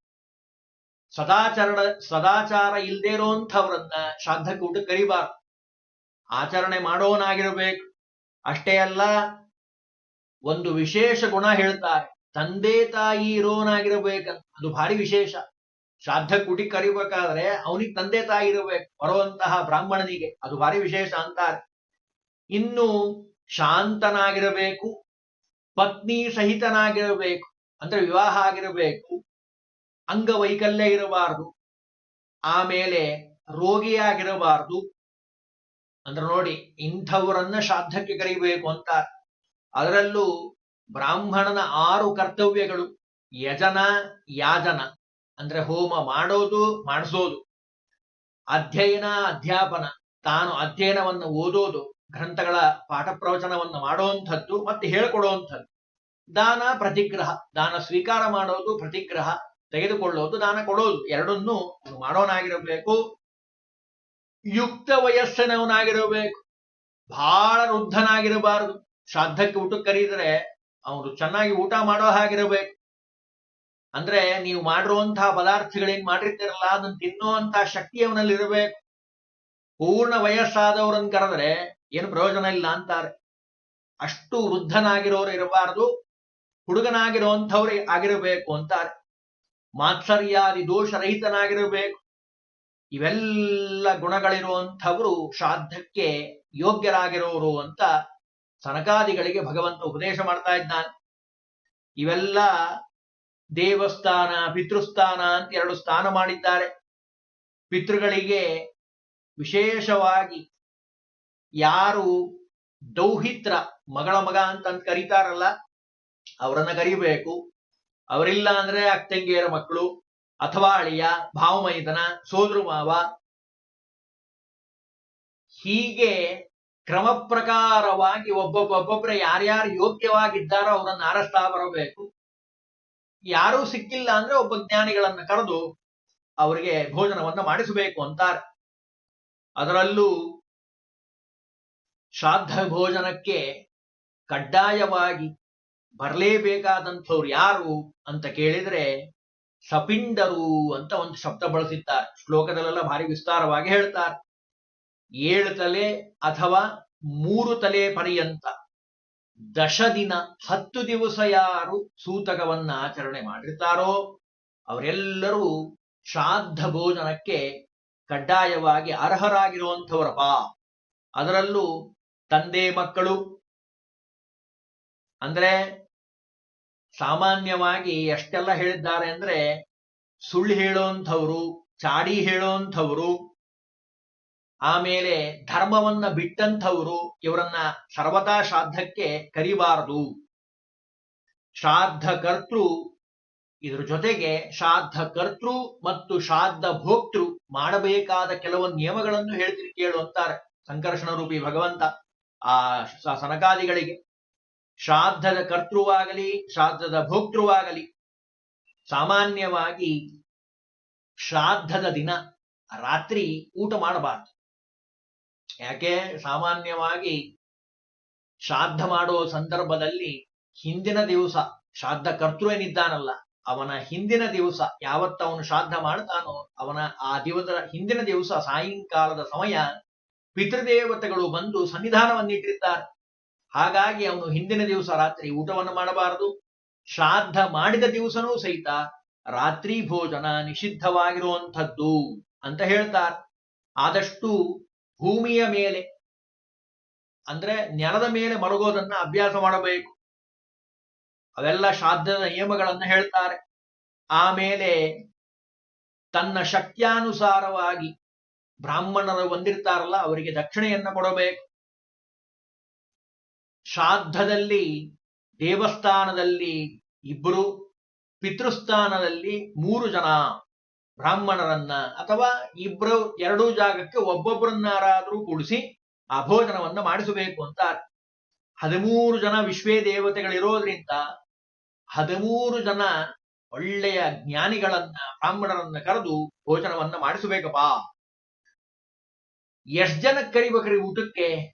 ಸದಾಚಾರ ಇಲ್ಲದೆ ಇರೋಂಥವ್ರನ್ನ ಶ್ರಾದ್ದಕ್ಕೆ ಊಟ ಕರಿಬಾರ್ದು, ಆಚರಣೆ ಮಾಡೋನಾಗಿರಬೇಕು. ಅಷ್ಟೇ ಅಲ್ಲ, ಒಂದು ವಿಶೇಷ ಗುಣ ಹೇಳ್ತಾರೆ, ತಂದೆ ತಾಯಿ ಇರೋನಾಗಿರ್ಬೇಕಂತ. ಅದು ಭಾರಿ ವಿಶೇಷ. ಶ್ರಾದ್ದಕ್ಕೆ ಊಟ ಕರಿಬೇಕಾದ್ರೆ ಅವನಿಗೆ ತಂದೆ ತಾಯಿ ಇರಬೇಕು, ಬರುವಂತಹ ಬ್ರಾಹ್ಮಣನಿಗೆ. ಅದು ಭಾರಿ ವಿಶೇಷ ಅಂತಾರೆ. ಇನ್ನು ಶಾಂತನಾಗಿರಬೇಕು, ಪತ್ನಿ ಸಹಿತನಾಗಿರಬೇಕು, ಅಂದ್ರೆ ವಿವಾಹ ಆಗಿರಬೇಕು, ಅಂಗವೈಕಲ್ಯ ಇರಬಾರದು, ಆಮೇಲೆ ರೋಗಿಯಾಗಿರಬಾರದು. ಅಂದ್ರೆ ನೋಡಿ, ಇಂಥವರನ್ನ ಶ್ರಾದ್ದಕ್ಕೆ ಕರಿಬೇಕು ಅಂತ. ಅದರಲ್ಲೂ ಬ್ರಾಹ್ಮಣನ 6 ಕರ್ತವ್ಯಗಳು: ಯಜನ, ಯಾಜನ ಅಂದ್ರೆ ಹೋಮ ಮಾಡೋದು, ಮಾಡಿಸೋದು; ಅಧ್ಯಯನ, ಅಧ್ಯಾಪನ ತಾನು ಅಧ್ಯಯನವನ್ನು ಓದೋದು, ಗ್ರಂಥಗಳ ಪಾಠ ಪ್ರವಚನವನ್ನು ಮಾಡುವಂಥದ್ದು ಮತ್ತೆ ಹೇಳ್ಕೊಡುವಂಥದ್ದು; ದಾನ, ಪ್ರತಿಗ್ರಹ ದಾನ ಸ್ವೀಕಾರ ಮಾಡೋದು, ಪ್ರತಿಗ್ರಹ ತೆಗೆದುಕೊಳ್ಳೋದು, ದಾನ ಕೊಡೋದು, ಎರಡನ್ನೂ ಮಾಡೋನಾಗಿರಬೇಕು. ಯುಕ್ತ ವಯಸ್ಸಿನವನಾಗಿರಬೇಕು, ಬಹಳ ವೃದ್ಧನಾಗಿರಬಾರದು. ಶ್ರಾದ್ದಕ್ಕೆ ಊಟಕ್ಕೆ ಕರೀದ್ರೆ ಅವನು ಚೆನ್ನಾಗಿ ಊಟ ಮಾಡೋ ಹಾಗಿರಬೇಕು. ಅಂದ್ರೆ ನೀವು ಮಾಡಿರುವಂತಹ ಪದಾರ್ಥಗಳೇನ್ ಮಾಡಿರ್ತೀರಲ್ಲ, ಅದನ್ನು ತಿನ್ನುವಂತಹ ಶಕ್ತಿ ಅವನಲ್ಲಿ ಇರಬೇಕು. ಪೂರ್ಣ ವಯಸ್ಸಾದವರನ್ನು ಕರೆದ್ರೆ ಏನು ಪ್ರಯೋಜನ ಇಲ್ಲ ಅಂತಾರೆ. ಅಷ್ಟು ವೃದ್ಧನಾಗಿರೋರು ಇರಬಾರದು, ಹುಡುಗನಾಗಿರುವಂಥವ್ರು ಆಗಿರಬೇಕು ಅಂತಾರೆ. ಮಾತ್ಸರ್ಯಾದಿ ದೋಷರಹಿತನಾಗಿರಬೇಕು. ಇವೆಲ್ಲ ಗುಣಗಳಿರುವಂಥವರು ಶ್ರಾದ್ದಕ್ಕೆ ಯೋಗ್ಯರಾಗಿರೋರು ಅಂತ ಸನಕಾದಿಗಳಿಗೆ ಭಗವಂತ ಉಪದೇಶ ಮಾಡ್ತಾ ಇದ್ದಾನೆ. ಇವೆಲ್ಲ ದೇವಸ್ಥಾನ, ಪಿತೃಸ್ಥಾನ ಅಂತ 2 ಸ್ಥಾನ ಮಾಡಿದ್ದಾರೆ. ಪಿತೃಗಳಿಗೆ ವಿಶೇಷವಾಗಿ ಯಾರು ದೌಹಿತ್ರ, ಮಗಳ ಮಗ ಅಂತ ಕರೀತಾರಲ್ಲ, ಅವರನ್ನ ಕರಿಬೇಕು. ಅವರಿಲ್ಲ ಅಂದ್ರೆ ಅಕ್ಕಂಗಿಯರ ಮಕ್ಕಳು, ಅಥವಾ ಅಳಿಯ, ಭಾವಮೈದನ, ಸೋದರ ಮಾವ, ಹೀಗೆ ಕ್ರಮ ಪ್ರಕಾರವಾಗಿ ಒಬ್ಬೊಬ್ಬೊಬ್ಬೊಬ್ಬರೇ ಯಾರ್ಯಾರು ಯೋಗ್ಯವಾಗಿದ್ದಾರೋ ಅವರನ್ನು ಆರಿಸ್ತಾ ಬರಬೇಕು. ಯಾರೂ ಸಿಕ್ಕಿಲ್ಲ ಅಂದ್ರೆ ಒಬ್ಬ ಜ್ಞಾನಿಗಳನ್ನ ಕರೆದು ಅವರಿಗೆ ಭೋಜನವನ್ನ ಮಾಡಿಸಬೇಕು ಅಂತಾರೆ. ಅದರಲ್ಲೂ ಶ್ರಾದ್ದ ಭೋಜನಕ್ಕೆ ಕಡ್ಡಾಯವಾಗಿ ಬರಲೇಬೇಕಾದಂಥವ್ರು ಯಾರು ಅಂತ ಕೇಳಿದ್ರೆ ಸಪಿಂಡರು ಅಂತ ಒಂದು ಶಬ್ದ ಬಳಸಿದ್ದಾರೆ. ಶ್ಲೋಕದಲ್ಲೆಲ್ಲ ಭಾರಿ ವಿಸ್ತಾರವಾಗಿ ಹೇಳ್ತಾರೆ. 7 ತಲೆ ಅಥವಾ 3 ತಲೆ ಪರ್ಯಂತ 10 ದಿನ 10 ದಿವಸ ಯಾರು ಸೂತಕವನ್ನ ಆಚರಣೆ ಮಾಡಿರ್ತಾರೋ ಅವರೆಲ್ಲರೂ ಶ್ರಾದ್ದ ಭೋಜನಕ್ಕೆ ಕಡ್ಡಾಯವಾಗಿ ಅರ್ಹರಾಗಿರುವಂಥವರಪ್ಪ. ಅದರಲ್ಲೂ ತಂದೆ ಮಕ್ಕಳು, ಅಂದ್ರೆ ಸಾಮಾನ್ಯವಾಗಿ ಎಷ್ಟೆಲ್ಲ ಹೇಳಿದ್ದಾರೆ ಅಂದ್ರೆ, ಸುಳ್ಳು ಹೇಳೋಂಥವ್ರು, ಚಾಡಿ ಹೇಳೋಂಥವ್ರು, ಆಮೇಲೆ ಧರ್ಮವನ್ನ ಬಿಟ್ಟಂಥವ್ರು, ಇವರನ್ನ ಸರ್ವತಾ ಶ್ರಾದ್ದಕ್ಕೆ ಕರಿಬಾರದು. ಶ್ರಾದ್ದ ಕರ್ತೃ, ಇದ್ರ ಜೊತೆಗೆ ಶ್ರಾದ್ದ ಕರ್ತೃ ಮತ್ತು ಶ್ರಾದ್ದ ಭೋಕ್ತೃ ಮಾಡಬೇಕಾದ ಕೆಲವು ನಿಯಮಗಳನ್ನು ಹೇಳ್ತೀನಿ ಕೇಳು ಅಂತಾರೆ ಸಂಕರ್ಷಣ ರೂಪಿ ಭಗವಂತ ಆ ಸನಕಾದಿಗಳಿಗೆ. ಶ್ರಾದ್ದದ ಕರ್ತೃವಾಗಲಿ ಶ್ರಾದ್ದದ ಭೋಕ್ತೃವಾಗಲಿ ಸಾಮಾನ್ಯವಾಗಿ ಶ್ರಾದ್ದದ ದಿನ ರಾತ್ರಿ ಊಟ ಮಾಡಬಾರ್ದು. ಯಾಕೆ? ಸಾಮಾನ್ಯವಾಗಿ ಶ್ರಾದ್ದ ಮಾಡುವ ಸಂದರ್ಭದಲ್ಲಿ ಹಿಂದಿನ ದಿವಸ ಶ್ರಾದ್ದ ಕರ್ತೃ ಏನಿದ್ದಾನಲ್ಲ, ಅವನ ಹಿಂದಿನ ದಿವಸ ಯಾವತ್ತ ಅವನು ಶ್ರಾದ್ದ ಮಾಡ್ತಾನೋ ಅವನ ಆ ಹಿಂದಿನ ದಿವಸ ಸಾಯಂಕಾಲದ ಸಮಯ ಪಿತೃದೇವತೆಗಳು ಬಂದು ಸನ್ನಿಧಾನವನ್ನಿಟ್ಟಿರ್ತಾರೆ. ಹಾಗಾಗಿ ಅವನು ಹಿಂದಿನ ದಿವಸ ರಾತ್ರಿ ಊಟವನ್ನು ಮಾಡಬಾರದು. ಶ್ರಾದ್ದ ಮಾಡಿದ ದಿವಸನೂ ಸಹಿತ ರಾತ್ರಿ ಭೋಜನ ನಿಷಿದ್ಧವಾಗಿರುವಂಥದ್ದು ಅಂತ ಹೇಳ್ತಾರೆ. ಆದಷ್ಟು ಭೂಮಿಯ ಮೇಲೆ ಅಂದ್ರೆ ನೆಲದ ಮೇಲೆ ಮಲಗೋದನ್ನ ಅಭ್ಯಾಸ ಮಾಡಬೇಕು. ಅವೆಲ್ಲ ಶ್ರಾದ್ದದ ನಿಯಮಗಳನ್ನ ಹೇಳ್ತಾರೆ. ಆಮೇಲೆ ತನ್ನ ಶಕ್ತ್ಯಾನುಸಾರವಾಗಿ ಬ್ರಾಹ್ಮಣರು ಬಂದಿರ್ತಾರಲ್ಲ ಅವರಿಗೆ ದಕ್ಷಿಣೆಯನ್ನ ಕೊಡಬೇಕು. ಶ್ರಾದ್ದದಲ್ಲಿ ದೇವಸ್ಥಾನದಲ್ಲಿ 2, ಪಿತೃಸ್ಥಾನದಲ್ಲಿ 3 ಜನ ಬ್ರಾಹ್ಮಣರನ್ನ ಅಥವಾ 2 ಜಾಗಕ್ಕೆ ಒಬ್ಬೊಬ್ಬರನ್ನಾರಾದ್ರೂ ಕೂಡಿಸಿ ಆ ಭೋಜನವನ್ನ ಮಾಡಿಸಬೇಕು ಅಂತಾರೆ. 13 ಜನ ವಿಶ್ವೇ ದೇವತೆಗಳಿರೋದ್ರಿಂದ 13 ಜನ ಒಳ್ಳೆಯ ಜ್ಞಾನಿಗಳನ್ನ ಬ್ರಾಹ್ಮಣರನ್ನ ಕರೆದು ಭೋಜನವನ್ನ ಮಾಡಿಸಬೇಕಪ್ಪ. ಎಷ್ಟ್ ಜನಕ್ಕೆ ಕರಿಬೇಕ್ರಿ ಊಟಕ್ಕೆ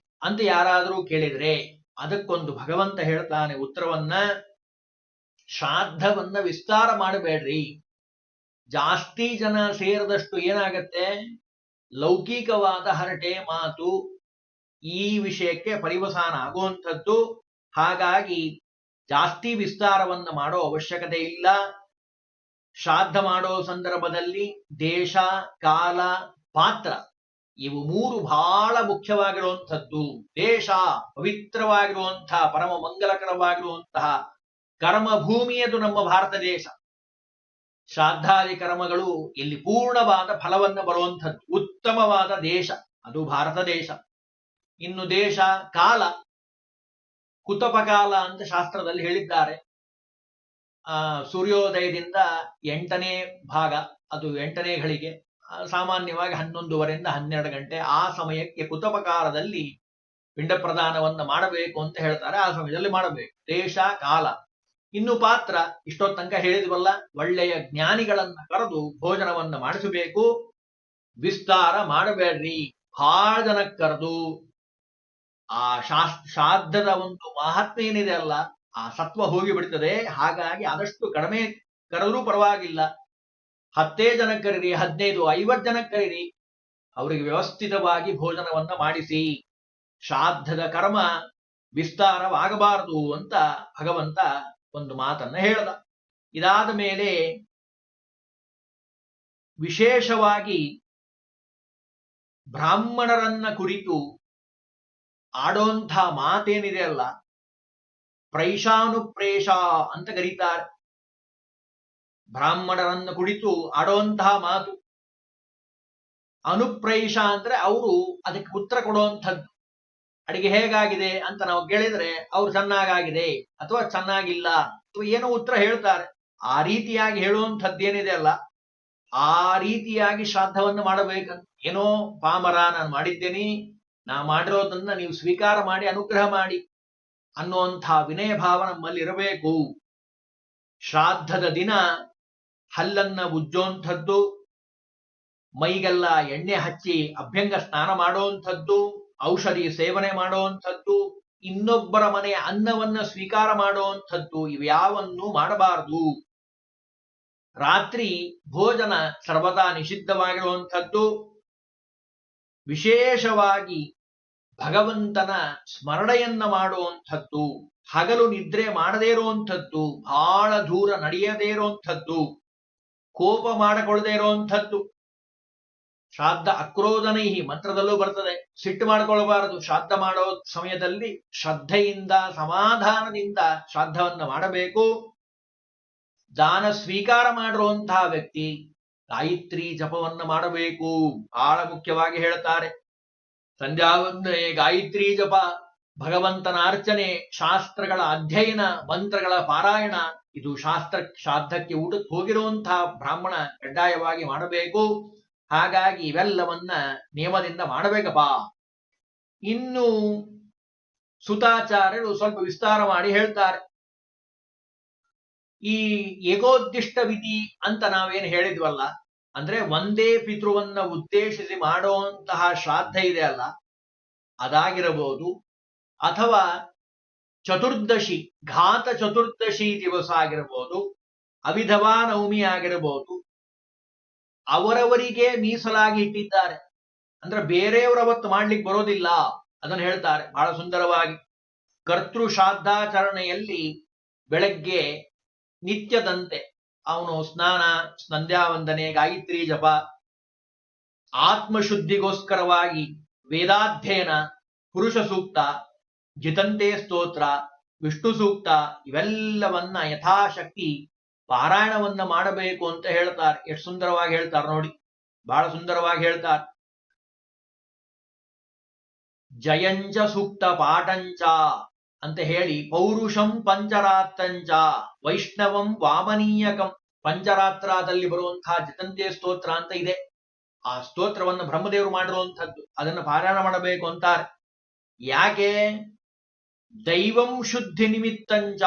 ಅಂತ ಯಾರಾದರೂ ಕೇಳಿದ್ರೆ ಅದಕ್ಕೊಂದು ಭಗವಂತ ಹೇಳ್ತಾನೆ ಉತ್ತರವನ್ನ, ಶ್ರಾದ್ದವನ್ನ ವಿಸ್ತಾರ ಮಾಡಬೇಡ್ರಿ. ಜಾಸ್ತಿ ಜನ ಸೇರಿದಷ್ಟು ಏನಾಗತ್ತೆ, ಲೌಕಿಕವಾದ ಹರಟೆ ಮಾತು ಈ ವಿಷಯಕ್ಕೆ ಪರಿವಸಾನ ಆಗುವಂಥದ್ದು. ಹಾಗಾಗಿ ಜಾಸ್ತಿ ವಿಸ್ತಾರವನ್ನ ಮಾಡೋ ಅವಶ್ಯಕತೆ ಇಲ್ಲ. ಶ್ರಾದ್ದ ಮಾಡೋ ಸಂದರ್ಭದಲ್ಲಿ ದೇಶ, ಕಾಲ, ಪಾತ್ರ ಇವು 3 ಬಹಳ ಮುಖ್ಯವಾಗಿರುವಂಥದ್ದು. ದೇಶ ಪವಿತ್ರವಾಗಿರುವಂತಹ ಪರಮ ಮಂಗಲಕರವಾಗಿರುವಂತಹ ಕರ್ಮಭೂಮಿಯದು ನಮ್ಮ ಭಾರತ ದೇಶ. ಶ್ರಾದ್ದಾದಿ ಕರ್ಮಗಳು ಇಲ್ಲಿ ಪೂರ್ಣವಾದ ಫಲವನ್ನು ಬರುವಂಥದ್ದು ಉತ್ತಮವಾದ ದೇಶ ಅದು ಭಾರತ ದೇಶ. ಇನ್ನು ದೇಶ, ಕಾಲ, ಕುತಪಕಾಲ ಅಂತ ಶಾಸ್ತ್ರದಲ್ಲಿ ಹೇಳಿದ್ದಾರೆ. ಸೂರ್ಯೋದಯದಿಂದ 8ನೇ ಭಾಗ, ಅದು 8ನೇ ಘಳಿಗೆ, ಸಾಮಾನ್ಯವಾಗಿ 11:30 12 ಗಂಟೆ. ಆ ಸಮಯಕ್ಕೆ ಕುತಪಕಾಲದಲ್ಲಿ ಪಿಂಡ ಪ್ರದಾನವನ್ನ ಮಾಡಬೇಕು ಅಂತ ಹೇಳ್ತಾರೆ. ಆ ಸಮಯದಲ್ಲಿ ಮಾಡಬೇಕು. ದೇಶ, ಕಾಲ. ಇನ್ನು ಪಾತ್ರ, ಇಷ್ಟೊತ್ತು ತನಕ ಹೇಳಿದ್ವಲ್ಲ, ಒಳ್ಳೆಯ ಜ್ಞಾನಿಗಳನ್ನ ಕರೆದು ಭೋಜನವನ್ನ ಮಾಡಿಸಬೇಕು. ವಿಸ್ತಾರ ಮಾಡಬೇಡ್ರಿ. ಬಹಳ ಜನಕ್ಕೆ ಕರೆದು ಆ ಶ್ರಾದ್ದದ ಒಂದು ಮಹಾತ್ಮೆ ಏನಿದೆ ಅಲ್ಲ, ಆ ಸತ್ವ ಹೋಗಿ ಬಿಡ್ತದೆ. ಹಾಗಾಗಿ ಆದಷ್ಟು ಕಡಿಮೆ ಕರೆದ್ರೂ ಪರವಾಗಿಲ್ಲ. 10 ಜನಕ್ಕೆ ಕರೀರಿ, 15, 50 ಜನಕ್ಕೆ ಕರೀರಿ, ಅವರಿಗೆ ವ್ಯವಸ್ಥಿತವಾಗಿ ಭೋಜನವನ್ನ ಮಾಡಿಸಿ. ಶ್ರಾದ್ದದ ಕರ್ಮ ವಿಸ್ತಾರವಾಗಬಾರದು ಅಂತ ಭಗವಂತ ಒಂದು ಮಾತನ್ನ ಹೇಳ್ದ. ಇದಾದ ಮೇಲೆ ವಿಶೇಷವಾಗಿ ಬ್ರಾಹ್ಮಣರನ್ನ ಕುರಿತು ಆಡೋಂಥ ಮಾತೇನಿದೆ ಅಲ್ಲ, ಪ್ರೈಷಾನುಪ್ರೇಷ ಅಂತ ಕರೀತಾರೆ. ಬ್ರಾಹ್ಮಣರನ್ನ ಕುರಿತು ಆಡುವಂತಹ ಮಾತು. ಅನುಪ್ರೈಷ ಅಂದ್ರೆ ಅವರು ಅದಕ್ಕೆ ಉತ್ತರ ಕೊಡುವಂಥದ್ದು. ಅಡಿಗೆ ಹೇಗಾಗಿದೆ ಅಂತ ನಾವು ಕೇಳಿದ್ರೆ ಅವ್ರು ಚೆನ್ನಾಗಾಗಿದೆ ಅಥವಾ ಚೆನ್ನಾಗಿಲ್ಲ ಅಥವಾ ಏನೋ ಉತ್ತರ ಹೇಳ್ತಾರೆ. ಆ ರೀತಿಯಾಗಿ ಹೇಳುವಂಥದ್ದೇನಿದೆ ಅಲ್ಲ, ಆ ರೀತಿಯಾಗಿ ಶ್ರಾದ್ದವನ್ನು ಮಾಡಬೇಕಂತ. ಏನೋ ಪಾಮರ, ನಾನು ಮಾಡಿದ್ದೇನೆ, ನಾ ಮಾಡಿರೋದನ್ನ ನೀವು ಸ್ವೀಕಾರ ಮಾಡಿ ಅನುಗ್ರಹ ಮಾಡಿ ಅನ್ನುವಂಥ ವಿನಯ ಭಾವ ನಮ್ಮಲ್ಲಿ ಇರಬೇಕು. ಶ್ರಾದ್ದದ ದಿನ ಹಲ್ಲನ್ನ ಉಜ್ಜುವಂಥದ್ದು, ಮೈಗೆಲ್ಲ ಎಣ್ಣೆ ಹಚ್ಚಿ ಅಭ್ಯಂಗ ಸ್ನಾನ ಮಾಡುವಂಥದ್ದು, ಔಷಧಿ ಸೇವನೆ ಮಾಡುವಂಥದ್ದು, ಇನ್ನೊಬ್ಬರ ಮನೆಯ ಅನ್ನವನ್ನ ಸ್ವೀಕಾರ ಮಾಡುವಂಥದ್ದು, ಇವ್ಯಾವನ್ನೂ ಮಾಡಬಾರದು. ರಾತ್ರಿ ಭೋಜನ ಸರ್ವದಾ ನಿಷಿದ್ಧವಾಗಿರುವಂಥದ್ದು. ವಿಶೇಷವಾಗಿ ಭಗವಂತನ ಸ್ಮರಣೆಯನ್ನ ಮಾಡುವಂಥದ್ದು, ಹಗಲು ನಿದ್ರೆ ಮಾಡದೇ ಇರುವಂಥದ್ದು, ಬಹಳ ದೂರ ನಡೆಯದೇ ಇರುವಂಥದ್ದು, ಕೋಪ ಮಾಡಿಕೊಳ್ಳದೆ ಇರುವಂಥದ್ದು. ಶ್ರಾದ್ದ ಅಕ್ರೋಧನೈಹಿ ಮಂತ್ರದಲ್ಲೂ ಬರ್ತದೆ. ಸಿಟ್ಟು ಮಾಡಿಕೊಳ್ಳಬಾರದು. ಶ್ರಾದ್ದ ಮಾಡೋ ಸಮಯದಲ್ಲಿ ಶ್ರದ್ಧೆಯಿಂದ ಸಮಾಧಾನದಿಂದ ಶ್ರಾದ್ದವನ್ನ ಮಾಡಬೇಕು. ದಾನ ಸ್ವೀಕಾರ ಮಾಡಿರುವಂತಹ ವ್ಯಕ್ತಿ ಗಾಯತ್ರಿ ಜಪವನ್ನ ಮಾಡಬೇಕು. ಬಹಳ ಮುಖ್ಯವಾಗಿ ಹೇಳ್ತಾರೆ. ಸಂಧ್ಯಾ ವಂದನೆ, ಗಾಯತ್ರಿ ಜಪ, ಭಗವಂತನ ಅರ್ಚನೆ, ಶಾಸ್ತ್ರಗಳ ಅಧ್ಯಯನ, ಮಂತ್ರಗಳ ಪಾರಾಯಣ, ಇದು ಶ್ರಾದ್ದಕ್ಕೆ ಊಟಕ್ಕೆ ಹೋಗಿರುವಂತಹ ಬ್ರಾಹ್ಮಣ ಕಡ್ಡಾಯವಾಗಿ ಮಾಡಬೇಕು. ಹಾಗಾಗಿ ಇವೆಲ್ಲವನ್ನ ನಿಯಮದಿಂದ ಮಾಡಬೇಕಪ್ಪ. ಇನ್ನು ಸುತಾಚಾರ್ಯರು ಸ್ವಲ್ಪ ವಿಸ್ತಾರ ಮಾಡಿ ಹೇಳ್ತಾರೆ. ಈ ಏಕೋದ್ದಿಷ್ಟ ವಿಧಿ ಅಂತ ನಾವೇನು ಹೇಳಿದ್ವಲ್ಲ, ಅಂದ್ರೆ ಒಂದೇ ಪಿತೃವನ್ನ ಉದ್ದೇಶಿಸಿ ಮಾಡುವಂತಹ ಶ್ರಾದ್ದ ಇದೆ ಅಲ್ಲ, ಅದಾಗಿರಬಹುದು, ಅಥವಾ ಚತುರ್ದಶಿ, ಘಾತ ಚತುರ್ದಶಿ ದಿವಸ ಆಗಿರಬಹುದು, ಅವಿಧವಾ ನವಮಿ ಆಗಿರಬಹುದು. ಅವರವರಿಗೆ ಮೀಸಲಾಗಿ ಇಟ್ಟಿದ್ದಾರೆ. ಅಂದ್ರೆ ಬೇರೆಯವರು ಅವತ್ತು ಮಾಡ್ಲಿಕ್ಕೆ ಬರೋದಿಲ್ಲ. ಅದನ್ನು ಹೇಳ್ತಾರೆ ಬಹಳ ಸುಂದರವಾಗಿ. ಕರ್ತೃ ಶ್ರಾದ್ದಾಚರಣೆಯಲ್ಲಿ ಬೆಳಗ್ಗೆ ನಿತ್ಯದಂತೆ ಅವನು ಸ್ನಾನ, ಸಂಧ್ಯಾವಂದನೆ, ಗಾಯತ್ರಿ ಜಪ, ಆತ್ಮಶುದ್ಧಿಗೋಸ್ಕರವಾಗಿ ವೇದಾಧ್ಯಯನ, ಪುರುಷ ಸೂಕ್ತ, ಜಿತಂತೆ ಸ್ತೋತ್ರ, ವಿಷ್ಣು ಸೂಕ್ತ ಇವೆಲ್ಲವನ್ನ ಯಥಾಶಕ್ತಿ ಪಾರಾಯಣವನ್ನ ಮಾಡಬೇಕು ಅಂತ ಹೇಳ್ತಾರೆ. ಎಷ್ಟು ಸುಂದರವಾಗಿ ಹೇಳ್ತಾರೆ ನೋಡಿ, ಬಹಳ ಸುಂದರವಾಗಿ ಹೇಳ್ತಾರೆ. ಜಯಂಚ ಸೂಕ್ತ ಪಾಠಂಚ ಅಂತ ಹೇಳಿ ಪೌರುಷಂ ಪಂಚರಾತ್ತಂಚ ವೈಷ್ಣವಂ ವಾಮನೀಯಕಂ, ಪಂಚರಾತ್ರದಲ್ಲಿ ಬರುವಂತಹ ಜಿತಂತೆ ಸ್ತೋತ್ರ ಅಂತ ಇದೆ. ಆ ಸ್ತೋತ್ರವನ್ನು ಬ್ರಹ್ಮದೇವರು ಮಾಡಿರುವಂಥದ್ದು, ಅದನ್ನು ಪಾರಾಯಣ ಮಾಡಬೇಕು ಅಂತಾರೆ. ಯಾಕೆ? ದೈವಂ ಶುದ್ಧಿ ನಿಮಿತ್ತಂಚ,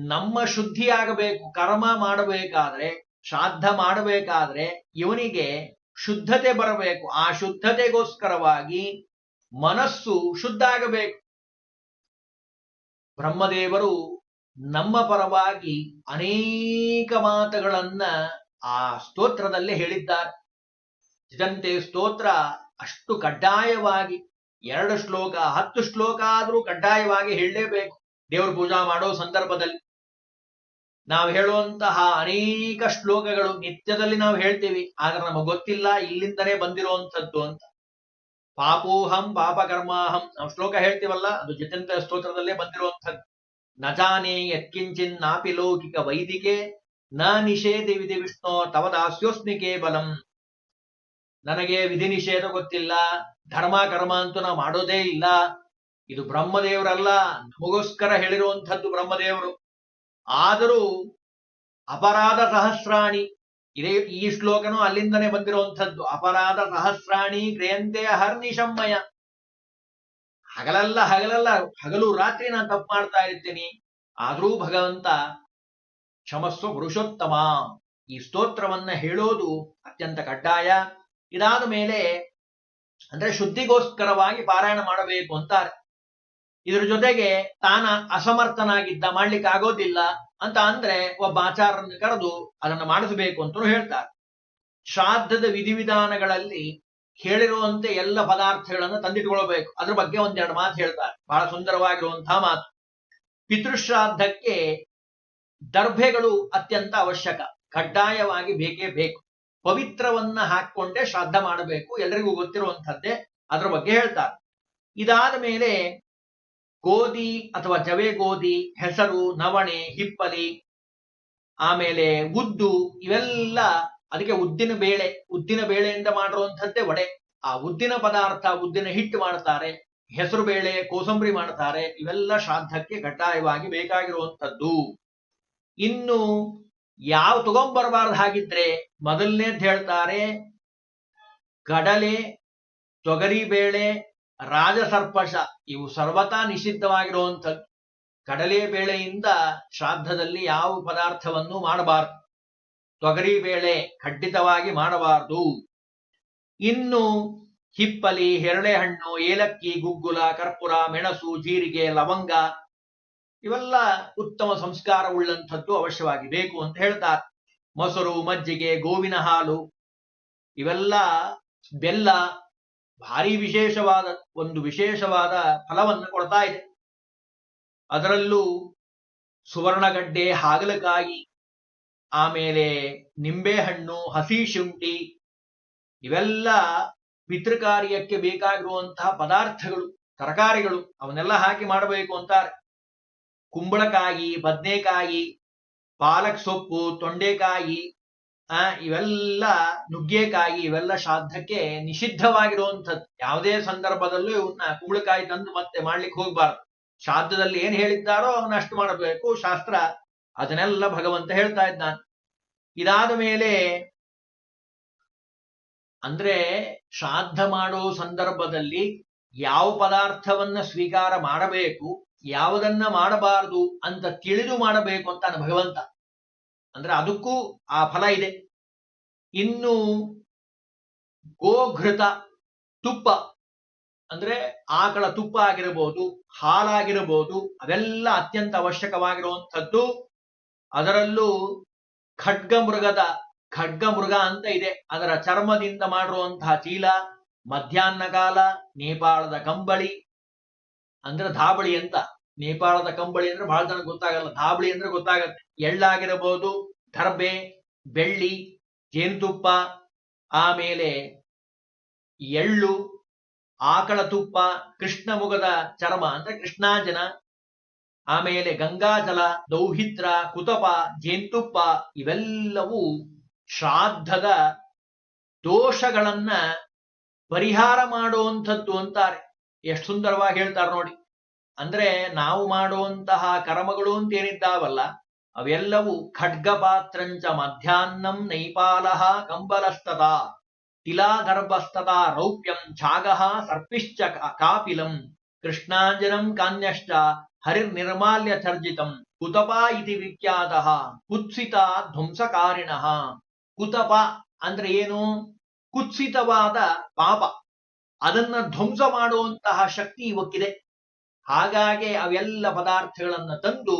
ನಮ್ಮ ಶುದ್ಧಿ ಆಗಬೇಕು. ಕರ್ಮ ಮಾಡಬೇಕಾದ್ರೆ, ಶ್ರಾದ್ದ ಮಾಡಬೇಕಾದ್ರೆ ಇವನಿಗೆ ಶುದ್ಧತೆ ಬರಬೇಕು. ಆ ಶುದ್ಧತೆಗೋಸ್ಕರವಾಗಿ ಮನಸ್ಸು ಶುದ್ಧ ಆಗಬೇಕು. ಬ್ರಹ್ಮದೇವರು ನಮ್ಮ ಪರವಾಗಿ ಅನೇಕ ಮಾತುಗಳನ್ನ ಆ ಸ್ತೋತ್ರದಲ್ಲೇ ಹೇಳಿದ್ದಾರೆ. ಜಿತಂತೆ ಸ್ತೋತ್ರ ಅಷ್ಟು ಕಡ್ಡಾಯವಾಗಿ 2 ಶ್ಲೋಕ 10 ಶ್ಲೋಕ ಆದ್ರೂ ಕಡ್ಡಾಯವಾಗಿ ಹೇಳಲೇಬೇಕು. ದೇವರ ಪೂಜಾ ಮಾಡೋ ಸಂದರ್ಭದಲ್ಲಿ ನಾವು ಹೇಳುವಂತಹ ಅನೇಕ ಶ್ಲೋಕಗಳು ನಿತ್ಯದಲ್ಲಿ ನಾವು ಹೇಳ್ತೀವಿ, ಆದ್ರೆ ನಮಗೆ ಗೊತ್ತಿಲ್ಲ ಇಲ್ಲಿಂದನೇ ಬಂದಿರುವಂಥದ್ದು ಅಂತ. ಪಾಪೋಹಂ ಪಾಪಕರ್ಮಾಹಂ ನಾವು ಶ್ಲೋಕ ಹೇಳ್ತೀವಲ್ಲ, ಅದು ಜಿತಂತೆ ಸ್ತೋತ್ರದಲ್ಲೇ ಬಂದಿರುವಂಥದ್ದು. ನ ಜಾನೇ ಯತ್ಕಿಂಚಿನ್ ನಾಪಿ ಲೌಕಿಕ ವೈದಿಕೆ ನ ನಿಷೇಧಿ ವಿಧಿ ವಿಷ್ಣು ತವ ದಾಸ್ಯೋಸ್ಮಿ ಕೇವಲಂ. ನನಗೆ ವಿಧಿ ನಿಷೇಧ ಗೊತ್ತಿಲ್ಲ, ಧರ್ಮ ಕರ್ಮ ಅಂತೂ ನಾವು ಮಾಡೋದೇ ಇಲ್ಲ. ಇದು ಬ್ರಹ್ಮದೇವರಲ್ಲ, ನಮಗೋಸ್ಕರ ಹೇಳಿರುವಂಥದ್ದು ಬ್ರಹ್ಮದೇವರು. ಆದರೂ ಅಪರಾಧ ಸಹಸ್ರಾಣಿ, ಇದೇ ಈ ಶ್ಲೋಕನು ಅಲ್ಲಿಂದನೇ ಬಂದಿರುವಂಥದ್ದು. ಅಪರಾಧ ಸಹಸ್ರಾಣಿ ಕ್ರಿಯಂತೆ ಹರ್ನಿಶಮ್ಮಯ. ಹಗಲು ರಾತ್ರಿ ನಾನು ತಪ್ಪು ಮಾಡ್ತಾ ಇರ್ತೀನಿ, ಆದರೂ ಭಗವಂತ ಕ್ಷಮಸ್ವ ಪುರುಷೋತ್ತಮ. ಈ ಸ್ತೋತ್ರವನ್ನ ಹೇಳೋದು ಅತ್ಯಂತ ಕಡ್ಡಾಯ. ಇದಾದ ಮೇಲೆ ಅಂದ್ರೆ ಶುದ್ಧಿಗೋಸ್ಕರವಾಗಿ ಪಾರಾಯಣ ಮಾಡಬೇಕು ಅಂತಾರೆ. ಇದ್ರ ಜೊತೆಗೆ ತಾನ ಅಸಮರ್ಥನಾಗಿದ್ದ, ಮಾಡ್ಲಿಕ್ಕೆ ಆಗೋದಿಲ್ಲ ಅಂತ ಅಂದ್ರೆ ಒಬ್ಬ ಆಚಾರ್ಯರನ್ನು ಕರೆದು ಅದನ್ನು ಮಾಡಿಸಬೇಕು ಅಂತಲೂ ಹೇಳ್ತಾರೆ. ಶ್ರಾದ್ದದ ವಿಧಿವಿಧಾನಗಳಲ್ಲಿ ಹೇಳಿರುವಂತೆ ಎಲ್ಲ ಪದಾರ್ಥಗಳನ್ನು ತಂದಿಟ್ಕೊಳ್ಬೇಕು. ಅದ್ರ ಬಗ್ಗೆ 1-2 ಮಾತು ಹೇಳ್ತಾರೆ, ಬಹಳ ಸುಂದರವಾಗಿರುವಂತಹ ಮಾತು. ಪಿತೃಶ್ರಾದ್ದಕ್ಕೆ ದರ್ಭೆಗಳು ಅತ್ಯಂತ ಅವಶ್ಯಕ, ಕಡ್ಡಾಯವಾಗಿ ಬೇಕೇ ಬೇಕು. ಪವಿತ್ರವನ್ನ ಹಾಕೊಂಡೇ ಶ್ರಾದ್ದ ಮಾಡಬೇಕು, ಎಲ್ಲರಿಗೂ ಗೊತ್ತಿರುವಂಥದ್ದೇ. ಅದ್ರ ಬಗ್ಗೆ ಹೇಳ್ತಾರೆ. ಇದಾದ ಮೇಲೆ ಗೋಧಿ ಅಥವಾ ಜವೆ ಗೋಧಿ, ಹೆಸರು, ನವಣೆ, ಹಿಪ್ಪಲಿ, ಆಮೇಲೆ ಉದ್ದು, ಇವೆಲ್ಲ ಅದಕ್ಕೆ ಉದ್ದಿನ ಬೇಳೆಯಿಂದ ಮಾಡಿರುವಂಥದ್ದೇ ವಡೆ. ಆ ಉದ್ದಿನ ಪದಾರ್ಥ, ಉದ್ದಿನ ಹಿಟ್ಟು ಮಾಡ್ತಾರೆ, ಹೆಸರು ಬೇಳೆ, ಕೋಸಂಬರಿ ಮಾಡ್ತಾರೆ. ಇವೆಲ್ಲ ಶ್ರಾದ್ದಕ್ಕೆ ಕಡ್ಡಾಯವಾಗಿ ಬೇಕಾಗಿರುವಂಥದ್ದು. ಇನ್ನು ಯಾವ ತಗೊಂಬರಬಾರ್ದು ಹಾಗಿದ್ರೆ ಮೊದಲನೇದ್ ಹೇಳ್ತಾರೆ, ಕಡಲೆ, ತೊಗರಿಬೇಳೆ, ರಾಜಸರ್ಪಶ ಇವು ಸರ್ವತಾ ನಿಷಿದ್ಧವಾಗಿರುವಂಥದ್ದು. ಕಡಲೆ ಬೇಳೆಯಿಂದ ಶ್ರಾದ್ದದಲ್ಲಿ ಯಾವ ಪದಾರ್ಥವನ್ನು ಮಾಡಬಾರದು, ತೊಗರಿಬೇಳೆ ಖಂಡಿತವಾಗಿ ಮಾಡಬಾರದು. ಇನ್ನು ಹಿಪ್ಪಲಿ, ಹೆರಳೆ ಹಣ್ಣು, ಏಲಕ್ಕಿ, ಗುಗ್ಗುಲ, ಕರ್ಪೂರ, ಮೆಣಸು, ಜೀರಿಗೆ, ಲವಂಗ ಇವೆಲ್ಲ ಉತ್ತಮ ಸಂಸ್ಕಾರ ಉಳ್ಳಂಥದ್ದು, ಅವಶ್ಯವಾಗಿ ಬೇಕು ಅಂತ ಹೇಳ್ತಾರೆ. ಮೊಸರು, ಮಜ್ಜಿಗೆ, ಗೋವಿನ ಹಾಲು ಇವೆಲ್ಲ, ಬೆಲ್ಲ ಭಾರಿ ವಿಶೇಷವಾದ ಫಲವನ್ನು ಕೊಡ್ತಾ ಇದೆ. ಅದರಲ್ಲೂ ಸುವರ್ಣಗಡ್ಡೆ, ಹಾಗಲಕಾಯಿ, ಆಮೇಲೆ ನಿಂಬೆಹಣ್ಣು, ಹಸಿ ಶುಂಠಿ ಇವೆಲ್ಲ ಪಿತೃಕಾರ್ಯಕ್ಕೆ ಬೇಕಾಗಿರುವಂತಹ ಪದಾರ್ಥಗಳು, ತರಕಾರಿಗಳು. ಅವನ್ನೆಲ್ಲ ಹಾಕಿ ಮಾಡಬೇಕು ಅಂತಾರೆ. ಕುಂಬಳಕಾಯಿ, ಬದನೆಕಾಯಿ, ಪಾಲಕ್ ಸೊಪ್ಪು, ತೊಂಡೆಕಾಯಿ, ಇವೆಲ್ಲ ನುಗ್ಗೆಕಾಯಿ ಇವೆಲ್ಲ ಶ್ರಾದ್ದಕ್ಕೆ ನಿಷಿದ್ಧವಾಗಿರುವಂಥದ್ದು. ಯಾವುದೇ ಸಂದರ್ಭದಲ್ಲೂ ಇವನ್ನ ಕುಂಬಳಕಾಯಿ ತಂದು ಮತ್ತೆ ಮಾಡ್ಲಿಕ್ಕೆ ಹೋಗ್ಬಾರ್ದು. ಶ್ರಾದ್ದದಲ್ಲಿ ಏನ್ ಹೇಳಿದ್ದಾರೋ ಅವನ್ನ ಅಷ್ಟು ಮಾಡಬೇಕು. ಶಾಸ್ತ್ರ ಅದನ್ನೆಲ್ಲ ಭಗವಂತ ಹೇಳ್ತಾ ಇದ್ದಾನೆ. ಇದಾದ ಮೇಲೆ ಅಂದ್ರೆ ಶ್ರಾದ್ದ ಮಾಡೋ ಸಂದರ್ಭದಲ್ಲಿ ಯಾವ ಪದಾರ್ಥವನ್ನ ಸ್ವೀಕಾರ ಮಾಡಬೇಕು, ಯಾವುದನ್ನ ಮಾಡಬಾರದು ಅಂತ ತಿಳಿದು ಮಾಡಬೇಕು ಅಂತಾನೆ ಭಗವಂತ. ಅಂದ್ರೆ ಅದಕ್ಕೂ ಆ ಫಲ ಇದೆ. ಇನ್ನು ಗೋಘೃತ, ತುಪ್ಪ ಅಂದ್ರೆ ಆಕಳ ತುಪ್ಪ ಆಗಿರಬಹುದು, ಹಾಲಾಗಿರಬಹುದು, ಅವೆಲ್ಲ ಅತ್ಯಂತ ಅವಶ್ಯಕವಾಗಿರುವಂಥದ್ದು. ಅದರಲ್ಲೂ ಖಡ್ಗಮೃಗ ಅಂತ ಇದೆ, ಅದರ ಚರ್ಮದಿಂದ ಮಾಡಿರುವಂತಹ ಚೀಲ, ಮಧ್ಯಾಹ್ನ ಕಾಲ, ನೇಪಾಳದ ಕಂಬಳಿ, ಅಂದ್ರೆ ಧಾಬಳಿ ಅಂತ. ನೇಪಾಳದ ಕಂಬಳಿ ಅಂದ್ರೆ ಬಹಳ ಜನ ಗೊತ್ತಾಗಲ್ಲ, ಧಾಬಳಿ ಅಂದ್ರೆ ಗೊತ್ತಾಗತ್ತೆ. ಎಳ್ಳಾಗಿರಬಹುದು, ದರ್ಬೆ, ಬೆಳ್ಳಿ, ಜೇನುತುಪ್ಪ, ಆಮೇಲೆ ಎಳ್ಳು, ಆಕಳ ತುಪ್ಪ, ಕೃಷ್ಣ ಮುಗದ ಚರ್ಮ ಅಂದ್ರೆ ಕೃಷ್ಣಾಂಜನ, ಆಮೇಲೆ ಗಂಗಾಜಲ, ದೌಹಿತ್ರ, ಕುತಪ, ಜೇನುತುಪ್ಪ ಇವೆಲ್ಲವೂ ಶ್ರಾದ್ದದ ದೋಷಗಳನ್ನ ಪರಿಹಾರ ಮಾಡುವಂಥದ್ದು ಅಂತಾರೆ. ಎಷ್ಟು ಸುಂದರವಾಗಿ ಹೇಳ್ತಾರೆ ನೋಡಿ. ಅಂದ್ರೆ ನಾವು ಮಾಡುವಂತಹ ಕರ್ಮಗಳು ಅಂತ ಏನಿದ್ದಾವಲ್ಲ, ಅವೆಲ್ಲವೂ ಖಡ್ಗಪಾತ್ರಂಚ ಮಧ್ಯಾಹ್ನಂ ನೈಪಾಲಃ ಕಂಬಲಸ್ತದ ತಿಲಾಗರ್ಭಸ್ತದ ರೌಪ್ಯಂ ಛಾಗಃ ಸರ್ಪಿಶ್ಚ ಕಾಪಿಲಂ ಕೃಷ್ಣಾಂಜನಂ ಕಾನ್ಯಶ್ಚ ಹರಿರ್ನಿರ್ಮಾಲ್ಯ ಚರ್ಜಿತಂ ಕುತಪ ಇತಿ ವಿಖ್ಯಾತಃ ಕುತ್ಸಿತ ಧ್ವಂಸಕಾರಿಣಃ. ಕುತಪ ಅಂದ್ರೆ ಏನು? ಕುತ್ಸಿತವಾದ ಪಾಪ, ಅದನ್ನ ಧ್ವಂಸ ಮಾಡುವಂತಹ ಶಕ್ತಿ ಇವಕ್ಕಿದೆ. ಹಾಗಾಗಿ ಅವೆಲ್ಲ ಪದಾರ್ಥಗಳನ್ನ ತಂದು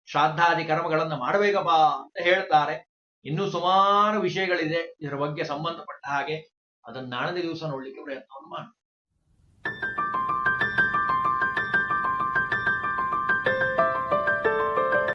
ಶ್ರಾದ್ದಾದಿ ಕರ್ಮಗಳನ್ನ ಮಾಡಬೇಕಪ್ಪ ಅಂತ ಹೇಳ್ತಾರೆ. ಇನ್ನೂ ಸುಮಾರು ವಿಷಯಗಳಿದೆ ಇದರ ಬಗ್ಗೆ ಸಂಬಂಧಪಟ್ಟ ಹಾಗೆ, ಅದನ್ನ ನಾಳೆ ದಿವಸ ನೋಡ್ಲಿಕ್ಕೆ ಪ್ರಯತ್ನವನ್ನು ಮಾಡೋಣ.